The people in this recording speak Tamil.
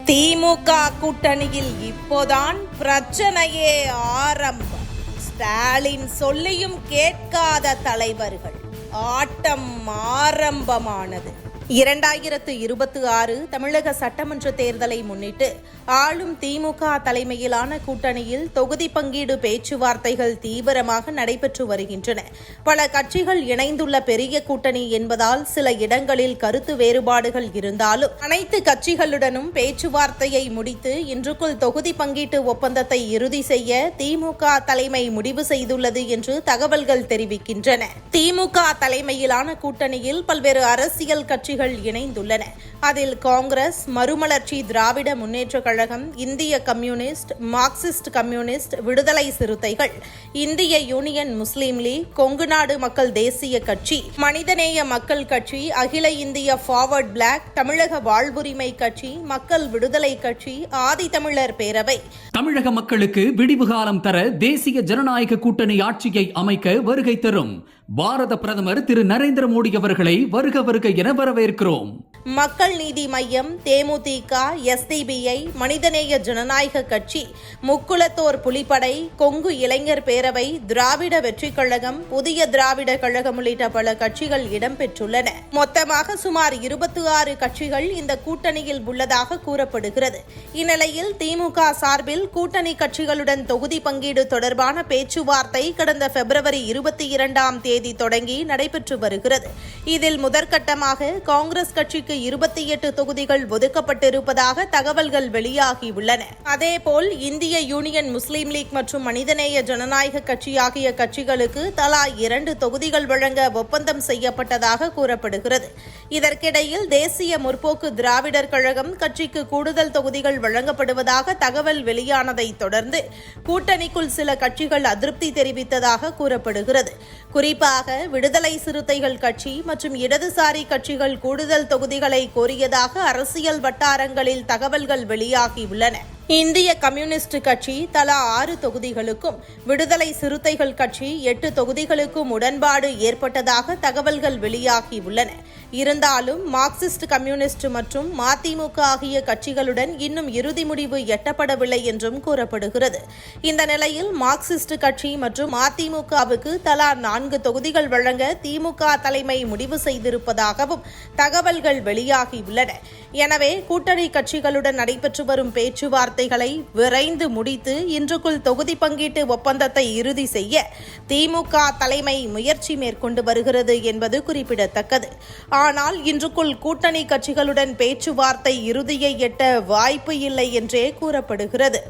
திமுக கூட்டணியில் இப்போதான் பிரச்சனையே ஆரம்பம். ஸ்டாலின் சொல்லியும் கேட்காத தலைவர்கள் ஆட்டம் ஆரம்பமானது. 2026 தமிழக சட்டமன்ற தேர்தலை முன்னிட்டு ஆளும் திமுக தலைமையிலான கூட்டணியில் தொகுதி பங்கீடு பேச்சுவார்த்தைகள் தீவிரமாக நடைபெற்று வருகின்றன. பல கட்சிகள் இணைந்துள்ள பெரிய கூட்டணி என்பதால் சில இடங்களில் கருத்து வேறுபாடுகள் இருந்தாலும் அனைத்து கட்சிகளுடனும் பேச்சுவார்த்தையை முடித்து இன்றுக்குள் தொகுதி பங்கீட்டு ஒப்பந்தத்தை இறுதி செய்ய திமுக தலைமை முடிவு செய்துள்ளது என்று தகவல்கள் தெரிவிக்கின்றன. திமுக தலைமையிலான கூட்டணியில் பல்வேறு அரசியல் கட்சிகள் இணைந்துள்ளன. அதில் காங்கிரஸ், மறுமலர்ச்சி திராவிட முன்னேற்ற கழகம், இந்திய கம்யூனிஸ்ட், மார்க்சிஸ்ட் கம்யூனிஸ்ட், விடுதலை சிறுத்தைகள், இந்திய யூனியன் முஸ்லீம் லீக், கொங்குநாடு மக்கள் தேசிய கட்சி, மனிதநேய மக்கள் கட்சி, அகில இந்திய ஃபார்வர்ட் பிளாக், தமிழக வாழ்வுரிமை கட்சி, மக்கள் விடுதலை கட்சி, ஆதித்தமிழர் பேரவை. தமிழக மக்களுக்கு விடிவு காலம் தர தேசிய ஜனநாயக கூட்டணி ஆட்சியை அமைக்க வருகை தரும் பாரத பிரதமர் திரு நரேந்திர மோடி அவர்களை வருக வருக என வரவேற்கிறோம். மக்கள் நீதி மய்யம், தேமுதிக, எஸ்டிபிஐ, மனிதநேய ஜனநாயக கட்சி, முக்குளத்தோர் புலிப்படை, கொங்கு இளைஞர் பேரவை, திராவிட வெற்றி கழகம், புதிய திராவிட கழகம் உள்ளிட்ட பல கட்சிகள் இடம்பெற்றுள்ளன. மொத்தமாக சுமார் 26 கட்சிகள் இந்த கூட்டணியில் உள்ளதாக கூறப்படுகிறது. இந்நிலையில் திமுக சார்பில் கூட்டணி கட்சிகளுடன் தொகுதி பங்கீடு தொடர்பான பேச்சுவார்த்தை கடந்த பிப்ரவரி 22ஆம் தேதி தொடங்கி நடைபெற்று வருகிறது. இதில் முதற்கட்டமாக காங்கிரஸ் கட்சிக்கு 28 தொகுதிகள் ஒதுக்கப்பட்டிருப்பதாக தகவல்கள் வெளியாகியுள்ளன. அதேபோல் இந்திய யூனியன் முஸ்லீம் லீக் மற்றும் மனிதநேய ஜனநாயக கட்சி ஆகிய கட்சிகளுக்கு தலா 2 தொகுதிகள் வழங்க ஒப்பந்தம் செய்யப்பட்டதாக கூறப்படுகிறது. இதற்கிடையில் தேசிய முற்போக்கு திராவிடர் கழகம் கட்சிக்கு கூடுதல் தொகுதிகள் வழங்கப்படுவதாக தகவல் வெளியானதை தொடர்ந்து கூட்டணிக்குள் சில கட்சிகள் அதிருப்தி தெரிவித்ததாக கூறப்படுகிறது. குறிப்பாக விடுதலை சிறுத்தைகள் கட்சி மற்றும் இடதுசாரி கட்சிகள் கூடுதல் தொகுதிகளை கோரியதாக அரசியல் வட்டாரங்களில் தகவல்கள் வெளியாகியுள்ளன. இந்திய கம்யூனிஸ்ட் கட்சி தலா 6 தொகுதிகளுக்கும், விடுதலை சிறுத்தைகள் கட்சி 8 தொகுதிகளுக்கும் உடன்பாடு ஏற்பட்டதாக தகவல்கள் வெளியாகியுள்ளன. இருந்தாலும் மார்க்சிஸ்ட் கம்யூனிஸ்ட் மற்றும் மதிமுக ஆகிய கட்சிகளுடன் இன்னும் இறுதி முடிவு எட்டப்படவில்லை என்றும் கூறப்படுகிறது. இந்த நிலையில் மார்க்சிஸ்ட் கட்சி மற்றும் மதிமுகவுக்கு தலா 4 தொகுதிகள் வழங்க திமுக தலைமை முடிவு செய்திருப்பதாகவும் தகவல்கள் வெளியாகியுள்ளன. எனவே கூட்டணி கட்சிகளுடன் நடைபெற்று வரும் பேச்சுவார்த்தைகளை விரைந்து முடித்து இன்றுக்குள் தொகுதி பங்கீட்டு ஒப்பந்தத்தை இறுதி செய்ய திமுக தலைமை முயற்சி மேற்கொண்டு வருகிறது என்பது குறிப்பிடத்தக்கது. ஆனால் இன்றுக்குள் கூட்டணி கட்சிகளுடன் பேச்சுவார்த்தை இறுதியை எட்ட வாய்ப்பு இல்லை என்றே கூறப்படுகிறது.